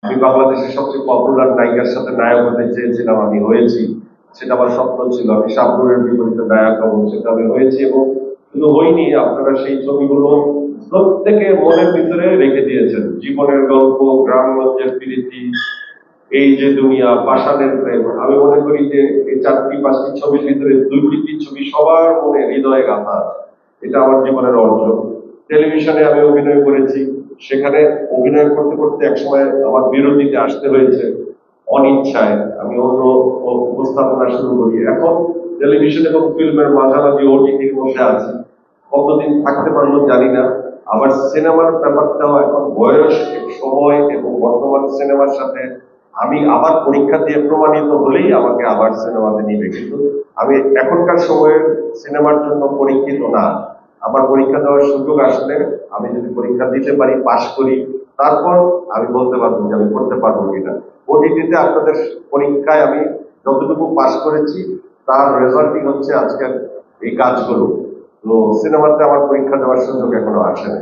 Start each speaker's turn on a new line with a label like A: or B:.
A: আমি বাংলাদেশের সবচেয়ে পপুলার নায়িকার সাথে নায়ক হতে চেয়েছিলাম, আমি হয়েছি। সেটা আমার স্বপ্ন ছিল, আমি শাবনূরের বিপরীতে নায়ক হবো, সেটা আমি হয়েছি। এবং শুধু হইনি, আপনারা সেই ছবিগুলো প্রত্যেকে মনের ভিতরে রেখে দিয়েছেন। জীবনের গল্প, গ্রামগঞ্জের প্রীতি, এই যে দুনিয়া, পাষাণের প্রেম। আমি মনে করি যে এই 4টি-5টি ছবির ভিতরে 2টি ছবি সবার মনে হৃদয়ে গাঁথা আছে। এটা আমার জীবনের অর্জন। টেলিভিশনে আমি অভিনয় করেছি, সেখানে অভিনয় করতে করতে একসময় আমার বিরতিতে আসতে হয়েছে অনিচ্ছায়। আমি অন্য উপস্থাপনা শুরু করি। এখন টেলিভিশন এবং ফিল্মের মাঝামাঝি ওটিটির মধ্যে আছি। কতদিন থাকতে পারবো জানি না। আবার সিনেমার ব্যাপারটাও এখন বয়স, সময় এবং বর্তমান সিনেমার সাথে আমি আবার পরীক্ষা দিয়ে প্রমাণিত হলেই আমাকে আবার সিনেমাতে নিবে। কিন্তু আমি এখনকার সময়ের সিনেমার জন্য পরীক্ষিত না। আমার পরীক্ষা দেওয়ার সুযোগ আসলে, আমি যদি পরীক্ষা দিতে পারি, পাশ করি, তারপর আমি বলতে পারবো যে আমি করতে পারবো কিনা। ওটিটিতে আপনাদের পরীক্ষায় আমি যতটুকু পাশ করেছি তার রেজাল্টই হচ্ছে আজকের এই কাজগুলো। তো সিনেমাতে আমার পরীক্ষা দেওয়ার সুযোগ এখনো আসেনি।